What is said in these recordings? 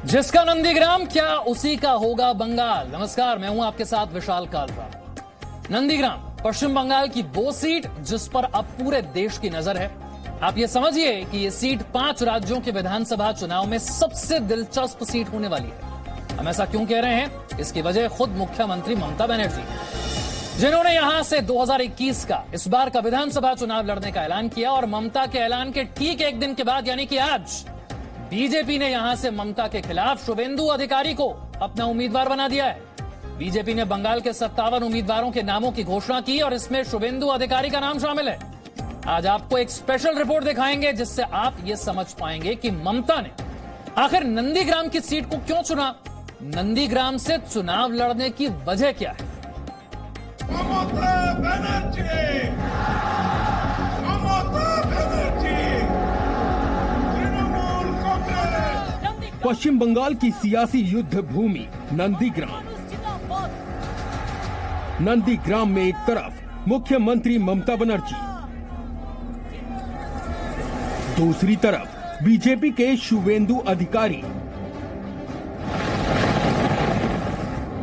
जिसका नंदीग्राम क्या उसी का होगा बंगाल। नमस्कार, मैं हूं आपके साथ विशाल कालरा। नंदीग्राम पश्चिम बंगाल की वो सीट जिस पर अब पूरे देश की नजर है। आप ये समझिए कि ये सीट 5 राज्यों के विधानसभा चुनाव में सबसे दिलचस्प सीट होने वाली है। हम ऐसा क्यों कह रहे हैं, इसकी वजह खुद मुख्यमंत्री ममता बनर्जी, जिन्होंने यहां से 2021 का इस बार का विधानसभा चुनाव लड़ने का ऐलान किया। और ममता के ऐलान के ठीक एक दिन के बाद यानी कि आज बीजेपी ने यहां से ममता के खिलाफ शुवेंदु अधिकारी को अपना उम्मीदवार बना दिया है। बीजेपी ने बंगाल के 57 उम्मीदवारों के नामों की घोषणा की और इसमें शुवेंदु अधिकारी का नाम शामिल है। आज आपको एक स्पेशल रिपोर्ट दिखाएंगे जिससे आप ये समझ पाएंगे कि ममता ने आखिर नंदीग्राम की सीट को क्यों चुना, नंदीग्राम से चुनाव लड़ने की वजह क्या है। पश्चिम बंगाल की सियासी युद्ध भूमि नंदीग्राम। नंदीग्राम में एक तरफ मुख्यमंत्री ममता बनर्जी, दूसरी तरफ बीजेपी के शुवेंदु अधिकारी।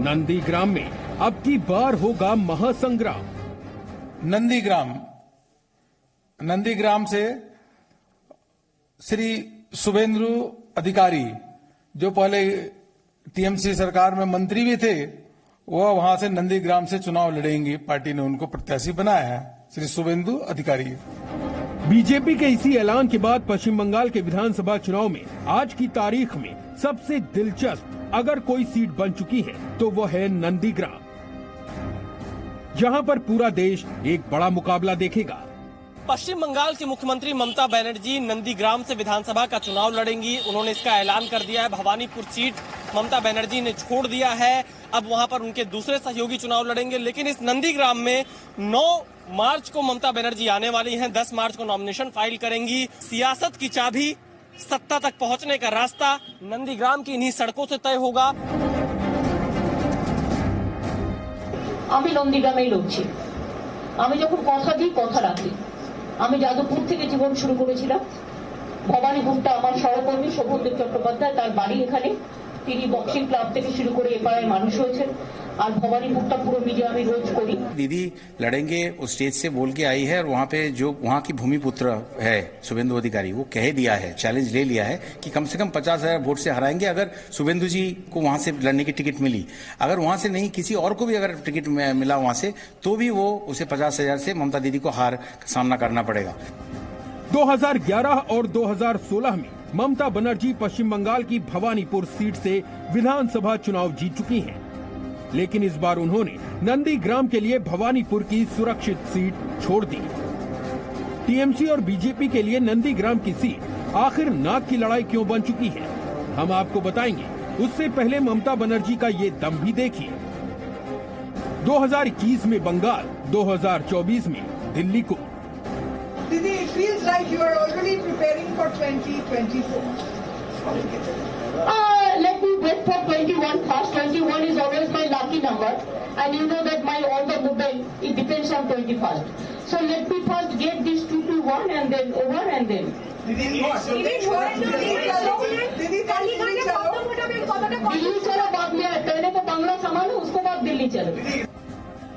नंदीग्राम में अब की बार होगा महासंग्राम। नंदीग्राम से श्री शुवेंदु अधिकारी, जो पहले टीएमसी सरकार में मंत्री भी थे, वह वहां से नंदीग्राम से चुनाव लड़ेंगे। पार्टी ने उनको प्रत्याशी बनाया है, श्री शुवेंदु अधिकारी। बीजेपी के इसी ऐलान के बाद पश्चिम बंगाल के विधानसभा चुनाव में आज की तारीख में सबसे दिलचस्प अगर कोई सीट बन चुकी है तो वो है नंदीग्राम, जहां पर पूरा देश एक बड़ा मुकाबला देखेगा। पश्चिम बंगाल की मुख्यमंत्री ममता बनर्जी नंदीग्राम से विधानसभा का चुनाव लड़ेंगी। उन्होंने इसका ऐलान कर दिया है। भवानीपुर सीट ममता बनर्जी ने छोड़ दिया है, अब वहां पर उनके दूसरे सहयोगी चुनाव लड़ेंगे। लेकिन इस नंदीग्राम में 9 मार्च को ममता बनर्जी आने वाली हैं, 10 मार्च को नॉमिनेशन फाइल करेंगी। सियासत की चाबी, सत्ता तक पहुंचने का रास्ता नंदीग्राम की इन्हीं सड़कों से तय होगा। আমি নন্দীগ্রামেই লড়ছি। আমি যখন কথা দিই কথা রাখি। আমি যাদবপুর থেকে জীবন শুরু করেছিলাম। ভবানীপুরটা আমার সহকর্মী শোভনদেব চট্টোপাধ্যায়, তার বাড়ি এখানে। তিনি বক্সিং ক্লাব থেকে শুরু করে এপাড়ায় মানুষ হয়েছেন। আর ভবানীপুরটা পুরো মিডিয়া আমি रोज করি। दीदी लड़ेंगे, उस स्टेज से बोल के आई है और वहाँ पे जो वहाँ की भूमिपुत्र है शुवेंदु अधिकारी, वो कह दिया है, चैलेंज ले लिया है कि कम से कम 50,000 वोट से हराएंगे। अगर शुवेंदु जी को वहाँ से लड़ने की टिकट मिली, अगर वहाँ से नहीं किसी और को भी अगर टिकट मिला वहाँ से, तो भी वो उसे 50,000 से ममता दीदी को हार का सामना करना पड़ेगा। 2011 और 2016 में ममता बनर्जी पश्चिम बंगाल की भवानीपुर सीट से विधानसभा चुनाव जीत चुकी हैं, लेकिन इस बार उन्होंने नंदीग्राम के लिए भवानीपुर की सुरक्षित सीट छोड़ दी। टीएमसी और बीजेपी के लिए नंदीग्राम की सीट आखिर नाक की लड़ाई क्यों बन चुकी है, हम आपको बताएंगे। उससे पहले ममता बनर्जी का ये दम भी देखिए। 2021 में बंगाल, 2024 में दिल्ली को। Didi, it feels like you are already preparing for 2024. Let me wait for 21 first. 21 is always my lucky number, and you know that my all the movement it depends on 21st. So let me first get this 2 to 1 and then over and then. Didi, Delhi चलो बाद में, पहले तो बांग्ला संभालो, उसको बाद दिल्ली चलो।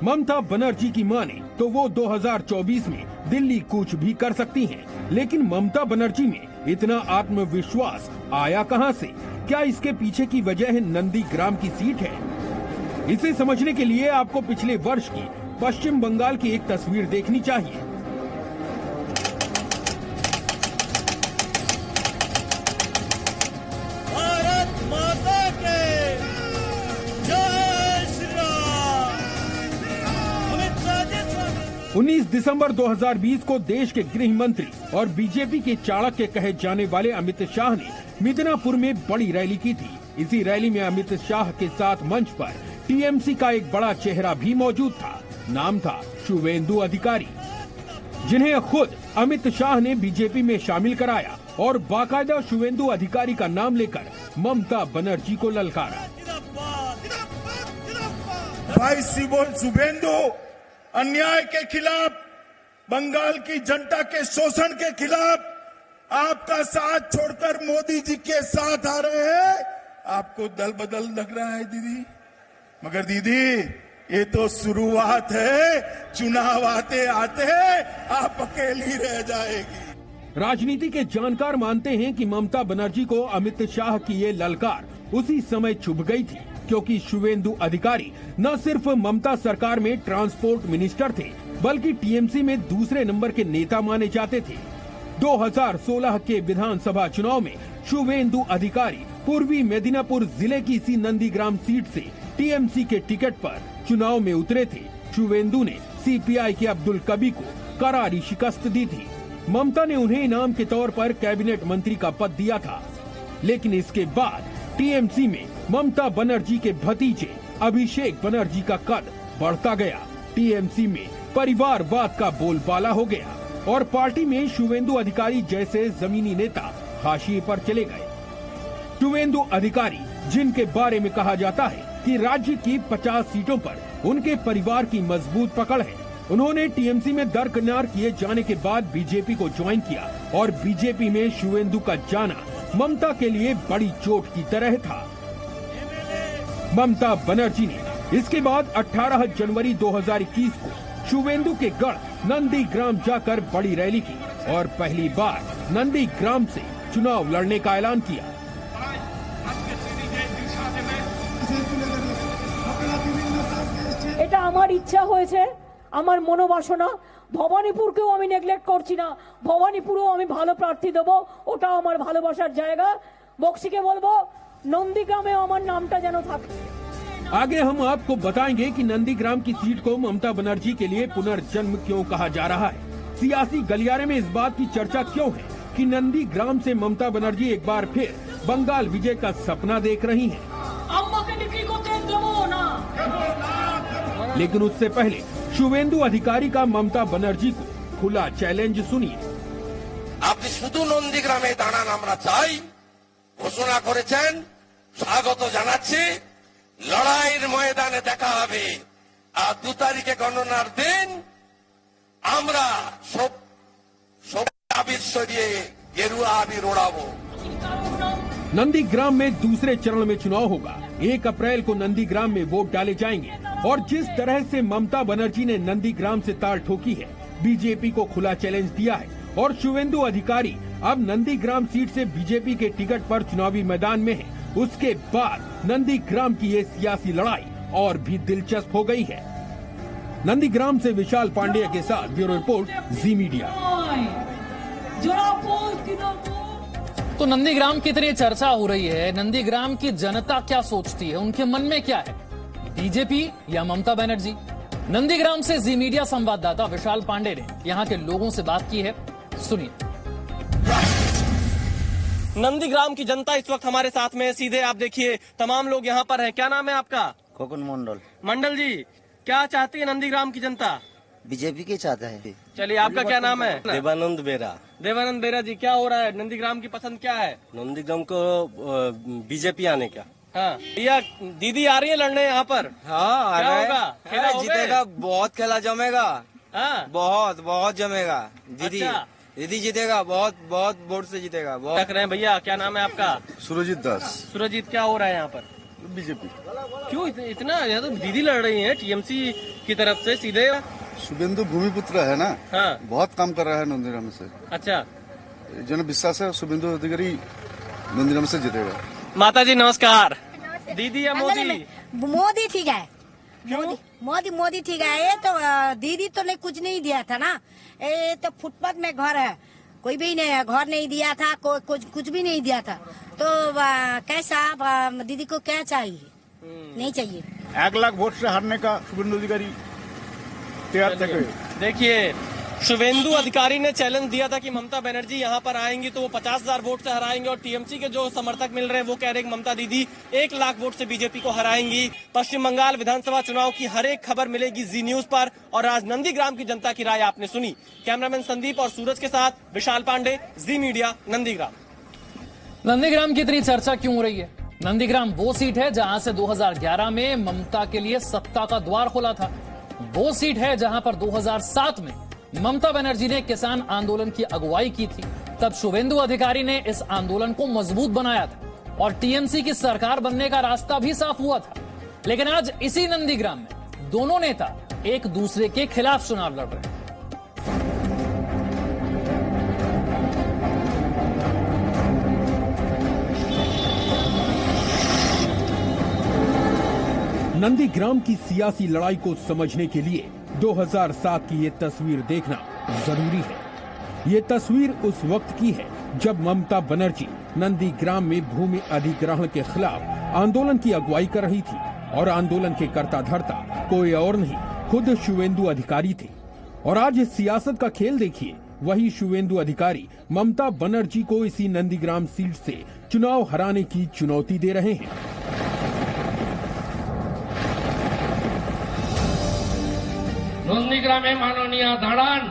ममता बनर्जी की माने तो वो 2024 में दिल्ली कूच भी कर सकती हैं, लेकिन ममता बनर्जी में इतना आत्मविश्वास आया कहां से? क्या इसके पीछे की वजह है नंदीग्राम की सीट है? इसे समझने के लिए आपको पिछले वर्ष की पश्चिम बंगाल की एक तस्वीर देखनी चाहिए। भारत माता के जय श्री राम। 19 दिसंबर 2020 को देश के गृह मंत्री और बीजेपी के चाणक्य कहे जाने वाले अमित शाह ने मिदनापुर में बड़ी रैली की थी। इसी रैली में अमित शाह के साथ मंच पर टीएमसी का एक बड़ा चेहरा भी मौजूद था। नाम था शुवेंदु अधिकारी, जिन्हें खुद अमित शाह ने बीजेपी में शामिल कराया और बाकायदा शुवेंदु अधिकारी का नाम लेकर ममता बनर्जी को ललकारा। भाई शुवेंदु अन्याय के खिलाफ, बंगाल की जनता के शोषण के खिलाफ आपका साथ छोड़कर मोदी जी के साथ आ रहे हैं। आपको दल बदल लग रहा है दीदी, मगर दीदी ये तो शुरुआत है, चुनाव आते आते आप अकेली रह जाएगी। राजनीति के जानकार मानते हैं कि ममता बनर्जी को अमित शाह की ये ललकार उसी समय चुभ गई थी, क्योंकि शुवेंदु अधिकारी न सिर्फ ममता सरकार में ट्रांसपोर्ट मिनिस्टर थे, बल्कि टीएमसी में दूसरे नंबर के नेता माने जाते थे। 2016 के विधानसभा चुनाव में शुवेंदु अधिकारी पूर्वी मेदिनीपुर जिले की इसी नंदीग्राम सीट से टीएमसी के टिकट पर चुनाव में उतरे थे। शुवेंदु ने सीपीआई के अब्दुल कबीर को करारी शिकस्त दी थी। ममता ने उन्हें इनाम के तौर पर कैबिनेट मंत्री का पद दिया था, लेकिन इसके बाद टीएमसी में ममता बनर्जी के भतीजे अभिषेक बनर्जी का कद बढ़ता गया। टीएमसी में परिवारवाद का बोलबाला हो गया और पार्टी में शुवेंदु अधिकारी जैसे जमीनी नेता हाशिए पर चले गए। शुवेंदु अधिकारी, जिनके बारे में कहा जाता है कि राज्य की 50 सीटों पर उनके परिवार की मजबूत पकड़ है, उन्होंने टीएमसी में दरकिनार किए जाने के बाद बीजेपी को ज्वाइन किया और बीजेपी में शुवेंदु का जाना ममता के लिए बड़ी चोट की तरह था। ममता बनर्जी ने इसके बाद 18 जनवरी 2021 को शुवेंदु के गढ़ नंदीग्राम जाकर बड़ी रैली की और पहली बार नंदीग्राम से चुनाव लड़ने का ऐलान किया। এটা আমার ইচ্ছা হয়েছে, আমার মনোবাসনা। ভবানীপুরকেও আমি নেগলেক্ট করছি না, ভবানীপুরেও আমি ভালো প্রার্থী দেব, ওটা আমার ভালোবাসার জায়গা। বক্সিকে বলবো নন্দীগ্রামে আমার নামটা যেন থাকে। आगे हम आपको बताएंगे कि नंदीग्राम की सीट को ममता बनर्जी के लिए पुनर्जन्म क्यों कहा जा रहा है। सियासी गलियारे में इस बात की चर्चा क्यों है कि नंदीग्राम से ममता बनर्जी एक बार फिर बंगाल विजय का सपना देख रही हैं। लेकिन उससे पहले शुवेंदु अधिकारी का ममता बनर्जी को खुला चैलेंज सुनिए। আপনি শুধু নন্দীগ্রামে দাঁড়ান, আমরা চাই, ঘোষণা করেছেন, স্বাগত জানাচ্ছি। লড়াইয়ের ময়দানে দেখা হবে। আর 2 তারিখে গণনার দিন আমরা সব আবির সরিয়ে গেরুয়া আবির ওড়াবো। नंदीग्राम में दूसरे चरण में चुनाव होगा। 1 अप्रैल को नंदीग्राम में वोट डाले जाएंगे और जिस तरह से ममता बनर्जी ने नंदीग्राम से ताल ठोकी है, बीजेपी को खुला चैलेंज दिया है और शुवेंदु अधिकारी अब नंदीग्राम सीट से बीजेपी के टिकट पर चुनावी मैदान में है, उसके बाद नंदीग्राम की ये सियासी लड़ाई और भी दिलचस्प हो गई है। नंदीग्राम से विशाल पांडेय के साथ ब्यूरो रिपोर्ट, जी मीडिया। तो नंदीग्राम की इतनी चर्चा हो रही है, नंदीग्राम की जनता क्या सोचती है, उनके मन में क्या है, बीजेपी या ममता बनर्जी? नंदीग्राम से जी मीडिया संवाददाता विशाल पांडे ने यहां के लोगों से बात की है, सुनिए। नंदीग्राम की जनता इस वक्त हमारे साथ में, सीधे आप देखिए तमाम लोग यहाँ पर हैं। क्या नाम है आपका? खोकन मंडल। मंडल जी, क्या चाहती है नंदीग्राम की जनता? बीजेपी के चाहता है। चलिए, आपका क्या नाम है? देवानंद बेरा। देवानंद बेरा जी, क्या हो रहा है? नंदीग्राम की पसंद क्या है? नंदीग्राम को बीजेपी आने का। हाँ, भैया दीदी आ रही है लड़ने यहाँ पर? हाँ, क्या होगा? खेला जीतेगा, बहुत खेला जमेगा। हाँ, बहुत जमेगा। दीदी अच्छा। दीदी जीतेगा, बहुत वोट से जीतेगा। बहुत रख रहे हैं। भैया क्या नाम है आपका? सुरजीत दास। सुरजीत, क्या हो रहा है यहाँ पर? बीजेपी। क्यों इतना? यहाँ तो दीदी लड़ रही है टीएमसी की तरफ से सीधे। शुभेंदु भूमिपुत्र है ना, हाँ, बहुत काम कर रहा है नंदीग्राम से। अच्छा, जन विश्वास है शुभेंदु अधिकारी नंदीग्राम से जीतेगा। माता जी नमस्कार। दीदी या मोदी? मोदी ठीक है। मोदी ठीक है। ये तो दीदी तो ने कुछ नहीं दिया था ना, ये तो फुटपाथ में घर है, कोई भी नहीं घर नहीं दिया था, कुछ भी नहीं दिया था। तो कैसा दीदी को क्या चाहिए? नहीं चाहिए। 1 लाख वोट से हारने का शुभेंदु अधिकारी तैयार थे। देखिए, शुवेंदु अधिकारी ने चैलेंज दिया था कि ममता बनर्जी यहाँ पर आएंगी तो वो 50,000 वोट से हराएंगे, और टीएमसी के जो समर्थक मिल रहे हैं वो कह रहे हैं कि ममता दीदी 1 लाख वोट से बीजेपी को हराएंगी। पश्चिम बंगाल विधानसभा चुनाव की हर एक खबर मिलेगी जी न्यूज पर, और आज नंदीग्राम की जनता की राय आपने सुनी। कैमरामैन संदीप और सूरज के साथ विशाल पांडे, जी मीडिया, नंदीग्राम। नंदीग्राम की इतनी चर्चा क्यों हो रही है? नंदीग्राम वो सीट है जहां से 2011 में ममता के लिए सत्ता का द्वार खुला था। वो सीट है जहां पर 2007 में ममता बनर्जी ने किसान आंदोलन की अगुवाई की थी। तब शुवेंदु अधिकारी ने इस आंदोलन को मजबूत बनाया था। और टीएमसी की सरकार बनने का रास्ता भी साफ हुआ था। लेकिन आज इसी नंदीग्राम में दोनों नेता एक दूसरे के खिलाफ चुनाव लड़ रहे हैं। नंदीग्राम की सियासी लड़ाई को समझने के लिए 2007 की ये तस्वीर देखना जरूरी है। ये तस्वीर उस वक्त की है जब ममता बनर्जी नंदीग्राम में भूमि अधिग्रहण के खिलाफ आंदोलन की अगुवाई कर रही थी और आंदोलन के कर्ता धर्ता कोई और नहीं, खुद शुवेंदु अधिकारी थे। और आज इस सियासत का खेल देखिए, वही शुवेंदु अधिकारी ममता बनर्जी को इसी नंदीग्राम सीट से चुनाव हराने की चुनौती दे रहे हैं। নন্দীগ্রামে মাননীয় দাঁড়ান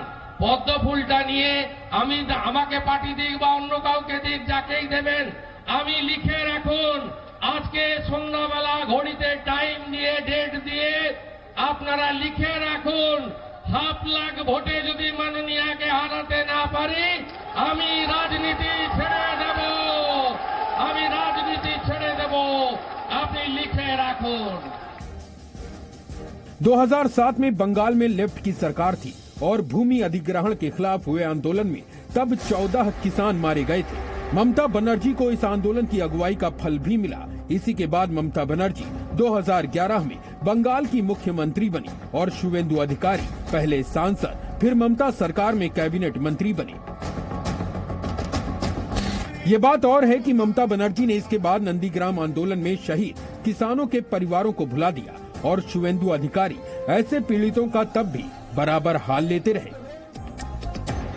পদ্ম ফুলটা নিয়ে আমি আমাকে পার্টি দিক বা অন্য কাউকে দিক যাকেই দেবেন আমি লিখে রাখুন আজকে সন্ধ্যাবেলা ঘড়িতে টাইম দিয়ে ডেট দিয়ে আপনারা লিখে রাখুন 1.5 লাখ ভোটে যদি মাননীয়কে হারাতে না পারি আমি রাজনীতি ছেড়ে দেব আপনি লিখে রাখুন। 2007 में बंगाल में लेफ्ट की सरकार थी और भूमि अधिग्रहण के खिलाफ हुए आंदोलन में तब 14 किसान मारे गए थे। ममता बनर्जी को इस आंदोलन की अगुवाई का फल भी मिला। इसी के बाद ममता बनर्जी 2011 में बंगाल की मुख्यमंत्री बनी और शुवेंदु अधिकारी पहले सांसद फिर ममता सरकार में कैबिनेट मंत्री बने। ये बात और है कि ममता बनर्जी ने इसके बाद नंदीग्राम आंदोलन में शहीद किसानों के परिवारों को भुला दिया और शुवेंदु अधिकारी ऐसे पीड़ितों का तब भी बराबर हाल लेते रहे।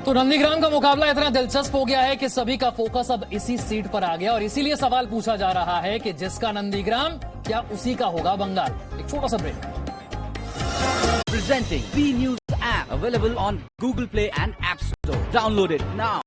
तो नंदीग्राम का मुकाबला इतना दिलचस्प हो गया है कि सभी का फोकस अब इसी सीट पर आ गया और इसीलिए सवाल पूछा जा रहा है कि जिसका नंदीग्राम क्या उसी का होगा बंगाल। एक छोटा सा break. Presenting B News app available on Google Play and App Store. Download it now.